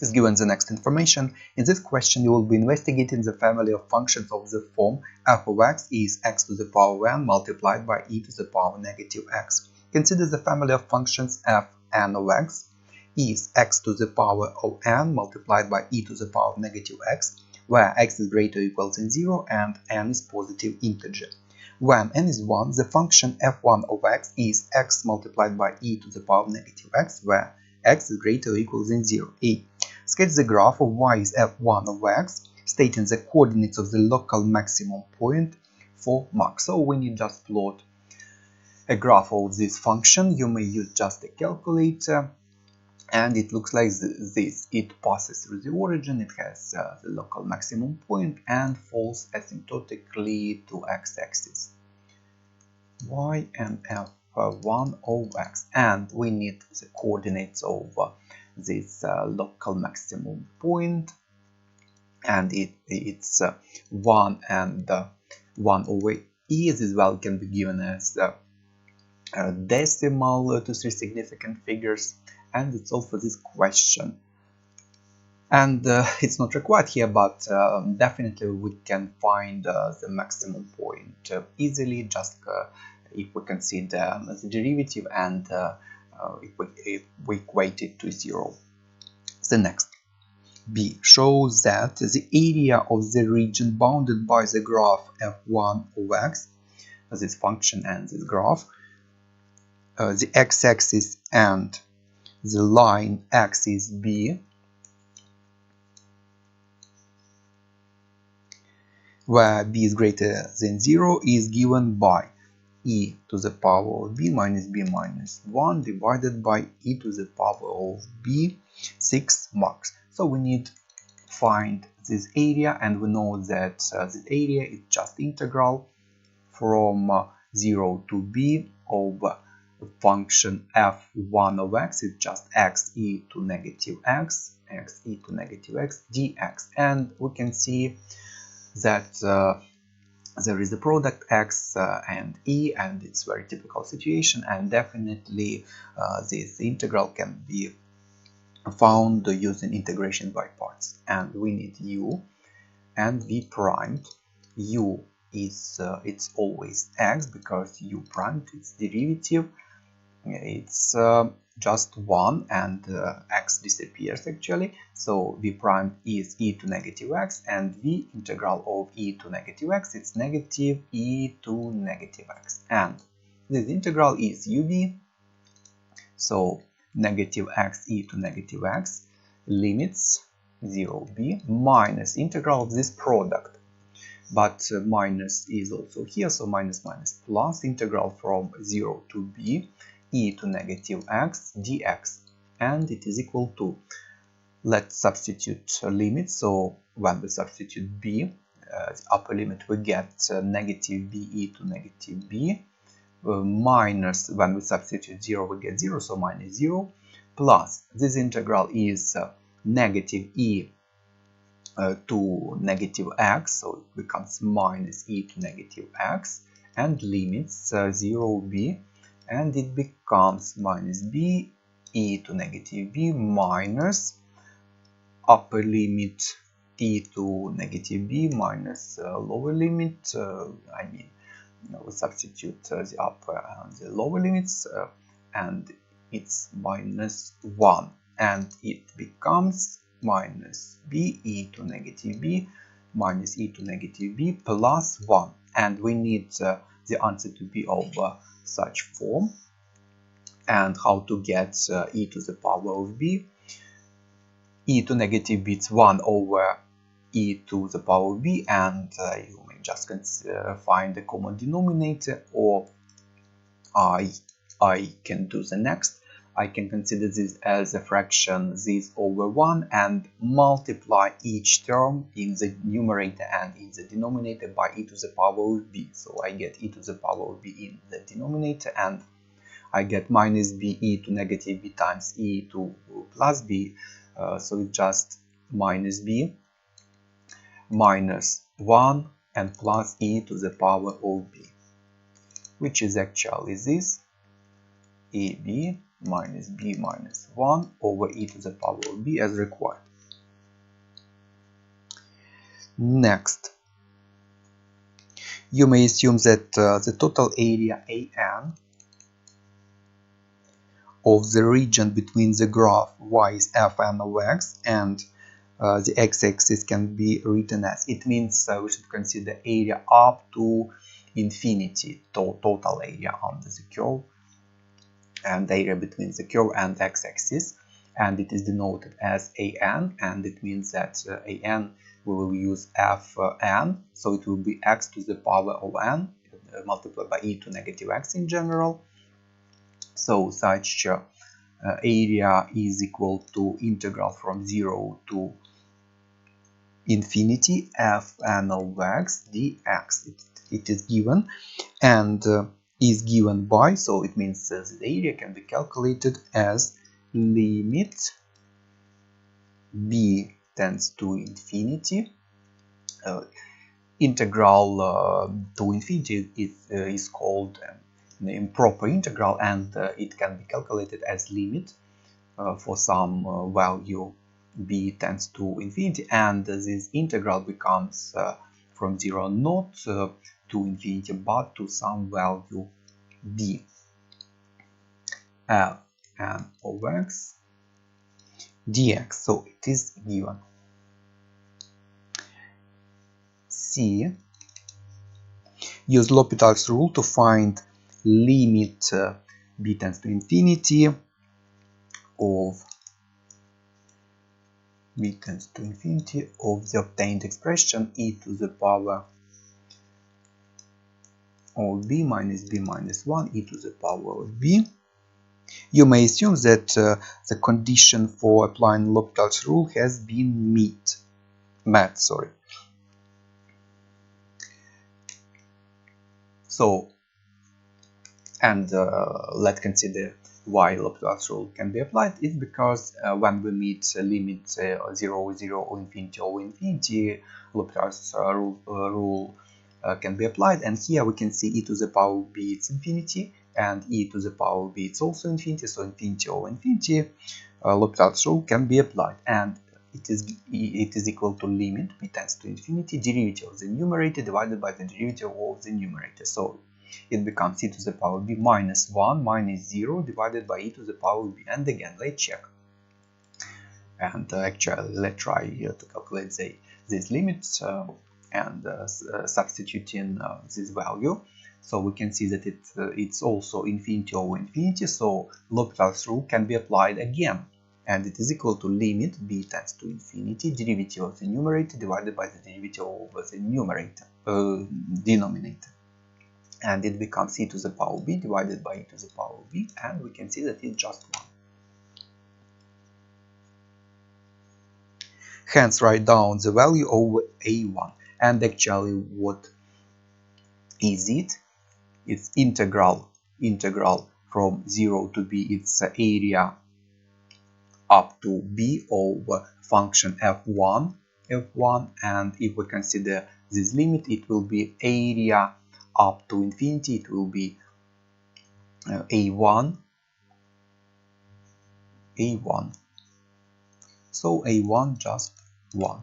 Is given the next information. In this question, you will be investigating the family of functions of the form f of x is x to the power n multiplied by e to the power negative x. Consider the family of functions f n of x is x to the power of n multiplied by e to the power of negative x, where x is greater or equal than 0 and n is positive integer. When n is 1, the function f1 of x is x multiplied by e to the power of negative x, where x is greater or equal than 0. A. Sketch the graph of y is f1 of x, stating the coordinates of the local maximum point for max. So we need just plot a graph of this function. You may use just a calculator, and it looks like this. It passes through the origin, it has the local maximum point and falls asymptotically to x-axis. Y and f1 of x, and we need the coordinates of this local maximum point, and it's 1 and 1 over e. This value can be given as decimal to 3 significant figures, and it's all for this question. And it's not required here, but definitely we can find the maximum point easily, just if we consider the derivative and if we equate it to 0. The next. B. Shows that the area of the region bounded by the graph f1 of x, this function and this graph, the x-axis and the line axis b, where b is greater than 0, is given by e to the power of b minus 1 divided by e to the power of b 6 max. So we need to find this area, and we know that this area is just integral from 0 to b of function f1 of x. It's just x e to negative x dx, and we can see that there is a product x and e, and it's very typical situation, and definitely this integral can be found using integration by parts. And we need u and v primed. U is it's always x, because u primed, its derivative, it's just 1, and x disappears actually, so v prime is e to negative x, and v integral of e to negative x, it's negative e to negative x, and this integral is uv, so negative x e to negative x, limits 0b, minus integral of this product, but minus is also here, so minus plus integral from 0 to b e to negative x dx, and it is equal to, let's substitute limits. So when we substitute b, the upper limit, we get negative b e to negative b, minus, when we substitute 0, we get 0, so minus 0, plus this integral is negative e to negative x, so it becomes minus e to negative x, and limits 0b, and it becomes minus b e to negative b minus upper limit e to negative b minus lower limit, we substitute the upper and the lower limits, and it's minus 1, and it becomes minus b e to negative b minus e to negative b plus 1, and we need the answer to be of such form. And how to get e to the power of b? E to negative b is 1 over e to the power of b, and you may just find the common denominator, or I can do the next. I can consider this as a fraction, this over 1, and multiply each term in the numerator and in the denominator by e to the power of b. So I get e to the power of b in the denominator, and I get minus b e to negative b times e to plus b. So it's just minus b minus 1 and plus e to the power of b, which is actually this, ab minus b minus 1 over e to the power of b as required. Next, you may assume that the total area AN of the region between the graph y is fn of x and the x-axis can be written as, it means we should consider area up to infinity, total area under the curve, and the area between the curve and x-axis, and it is denoted as an, and it means that an we will use fn, so it will be x to the power of n multiplied by e to negative x in general. So such area is equal to integral from 0 to infinity fn of x dx. It is given and is given by, so it means the area can be calculated as limit b tends to infinity. Integral to infinity is called an improper integral, and it can be calculated as limit for some value b tends to infinity, and this integral becomes from 0 not to infinity but to some value b fn of x dx. So it is given. C. Use L'Hopital's rule to find limit b tends to infinity of the obtained expression e to the power of b minus 1 e to the power of b. You may assume that the condition for applying L'Hopital's rule has been met. So, and let's consider why L'Hopital's rule can be applied. It's because when we meet limit 0, 0 or infinity, L'Hopital's rule can be applied, and here we can see e to the power b it's infinity, and e to the power b it's also infinity, so infinity over infinity, L'Hopital's rule can be applied, and it is equal to limit b tends to infinity derivative of the numerator divided by the derivative of the numerator. So it becomes e to the power b minus 1 minus 0 divided by e to the power b. And again, let's check. And actually, let's try to calculate these limits and substituting this value. So we can see that it's also infinity over infinity, so L'Hopital's rule can be applied again. And it is equal to limit b tends to infinity derivative of the numerator divided by the derivative of the denominator. And it becomes e to the power b divided by e to the power b, and we can see that it's just 1. Hence, write down the value of a1. And actually, what is it? It's integral from 0 to b. It's area up to b of function f1, and if we consider this limit, it will be area up to infinity. It will be a1. So a1 just 1.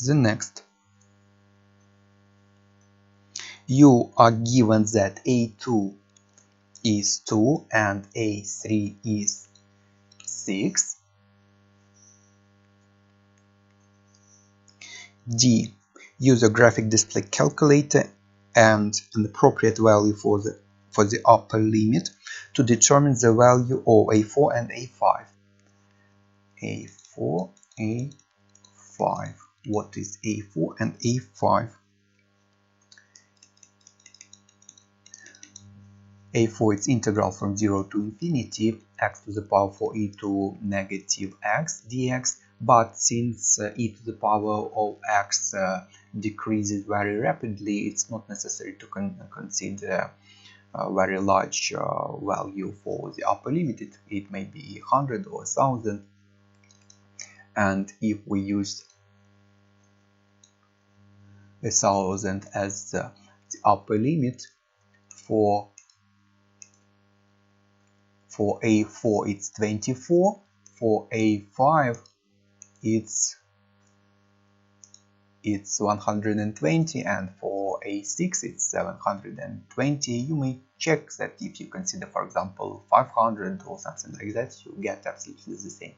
The next, you are given that a2 is 2 and a3 is 6. D. Use a graphic display calculator and an appropriate value for the upper limit to determine the value of a4 and a5. a4, a5. What is a4 and a5? a4 is integral from 0 to infinity x to the power 4e to negative x dx, but since e to the power of x decreases very rapidly, it's not necessary to consider a very large value for the upper limit. It may be 100 or 1000, and if we use 1000 as the upper limit for a4 it's 24, for a5 it's 120, and for a6 it's 720. You may check that if you consider, for example, 500 or something like that, you get absolutely the same.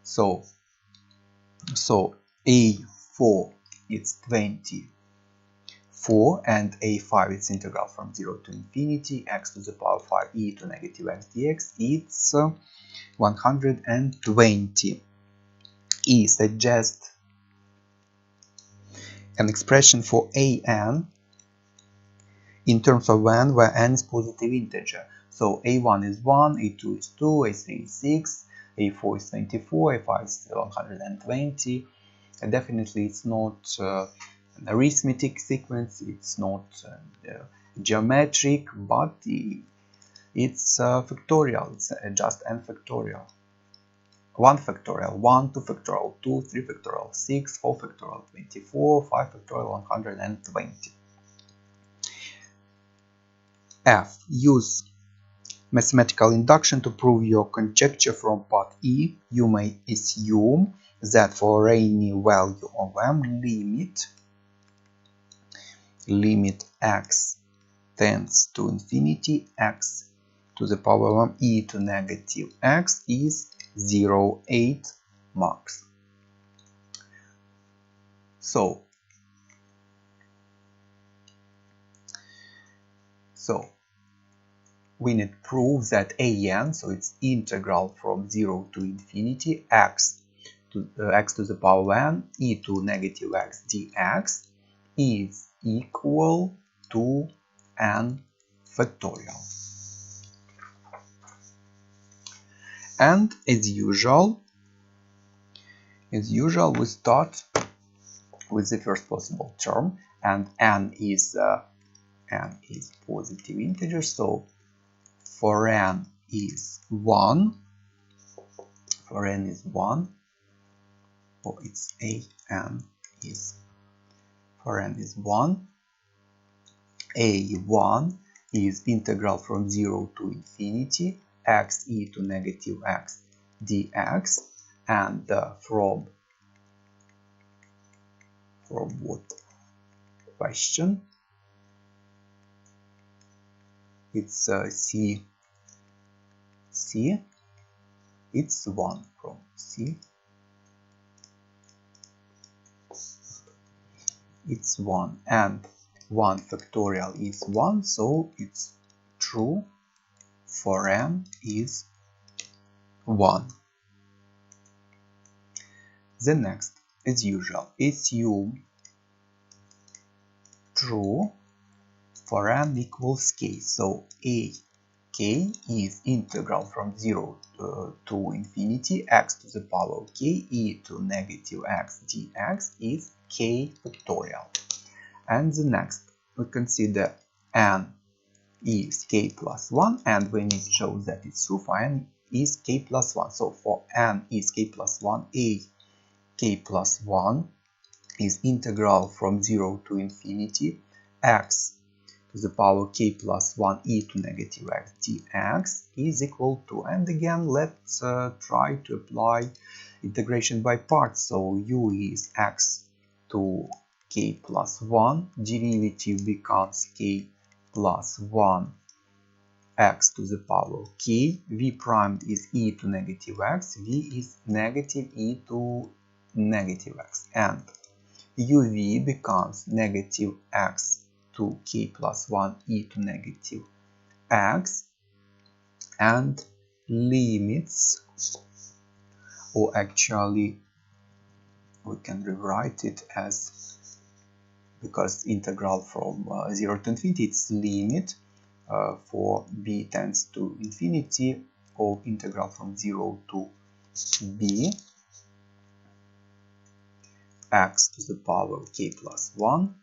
So a4 it's 24, and a5 it's integral from 0 to infinity x to the power 5 e to negative x dx. It's 120. E suggests an expression for an in terms of n, where n is positive integer. So a1 is 1, a2 is 2, a3 is 6, a4 is 24, a5 is 120. And definitely it's not an arithmetic sequence, it's not geometric, but it's factorial. It's just n factorial. 1 factorial, 1, 2 factorial, 2, 3 factorial, 6, 4 factorial, 24, 5 factorial, 120. F. Use mathematical induction to prove your conjecture from part E. You may assume that for any value of m, limit x tends to infinity, x to the power of m e to negative x is 0.8 marks. So we need to prove that an, so it's integral from 0 to infinity, x to the power n e to negative x dx is equal to n factorial. And as usual we start with the first possible term, and n is positive integer. So for n is 1, or it's an is, for n is 1, a1 is integral from 0 to infinity, x e to negative x dx, and from what question? It's c, it's 1 from c, it's 1, and 1 factorial is 1, so it's true for n is 1. The next, as usual, assume true for n equals k. So k is integral from 0 to infinity, x to the power of k e to negative x dx is k factorial. And the next, we consider n is k plus 1, and we need to show that it's true for n is k plus 1. So for n is k plus 1, k plus 1 is integral from 0 to infinity, x to the power k plus 1 e to negative x dx is equal to, and again let's try to apply integration by parts. So u is x to k plus 1, derivative becomes k plus 1 x to the power k, v prime is e to negative x, v is negative e to negative x, and uv becomes negative x to k plus 1 e to negative x, and limits, or actually we can rewrite it as, because integral from 0 to infinity, it's limit for b tends to infinity of integral from 0 to b x to the power k plus 1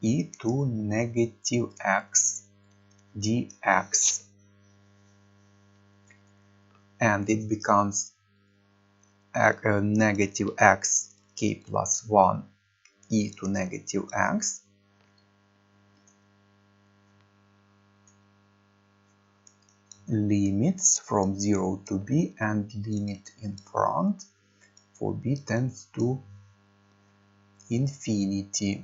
e to negative x dx, and it becomes negative x k plus 1 e to negative x, limits from 0 to b and limit in front for b tends to infinity.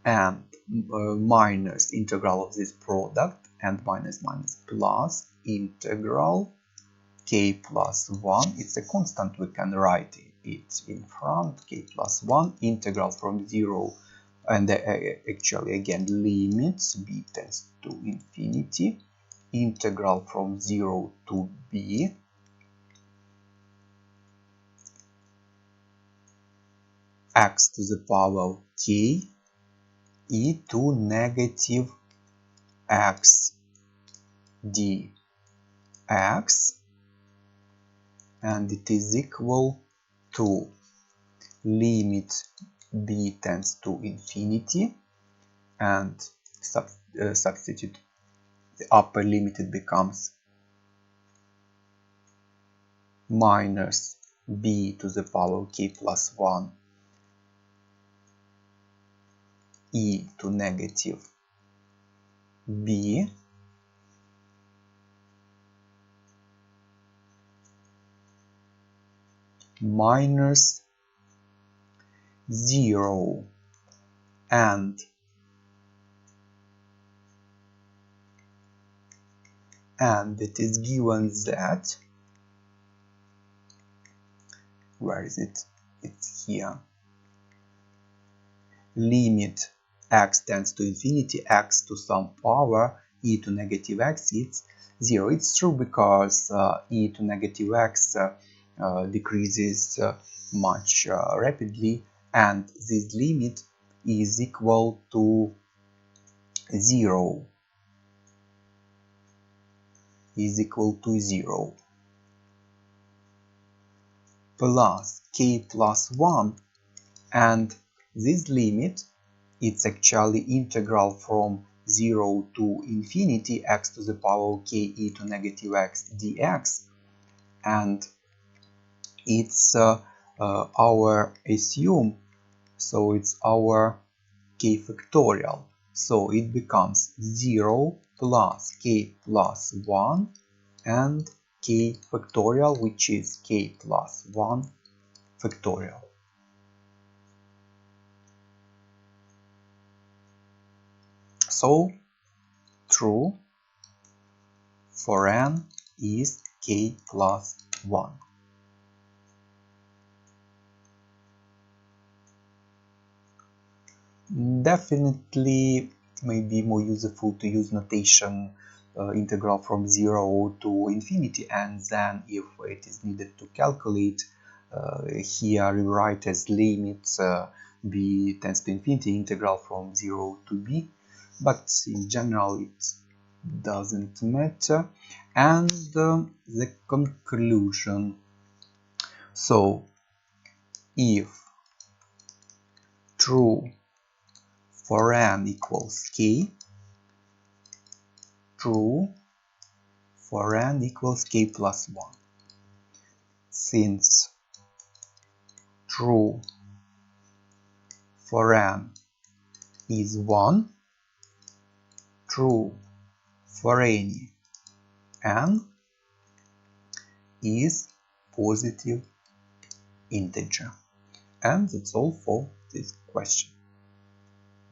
And minus integral of this product and minus plus integral k plus 1. It's a constant, we can write it in front, k plus 1 integral from 0 and actually again limits b tends to infinity integral from 0 to b x to the power of k e to negative x dx, and it is equal to limit b tends to infinity and substitute the upper limit, it becomes minus b to the power of k plus 1 e to negative b minus 0, and it is given that, where is it? It's here. Limit x tends to infinity, x to some power e to negative x, it's 0. It's true because e to negative x decreases much rapidly, and this limit is equal to 0. Plus k plus 1, and this limit, it's actually integral from 0 to infinity x to the power of k e to negative x dx, and it's our assume, so it's our k factorial, so it becomes 0 plus k plus 1 and k factorial, which is k plus 1 factorial. So true for n is k plus 1. Definitely it may be more useful to use notation integral from 0 to infinity, and then if it is needed to calculate, here rewrite as limit b tends to infinity integral from 0 to b, but in general it doesn't matter. And the conclusion. So if true for n equals k, true for n equals k plus 1. Since true for n is 1, true for any n is positive integer. And that's all for this question.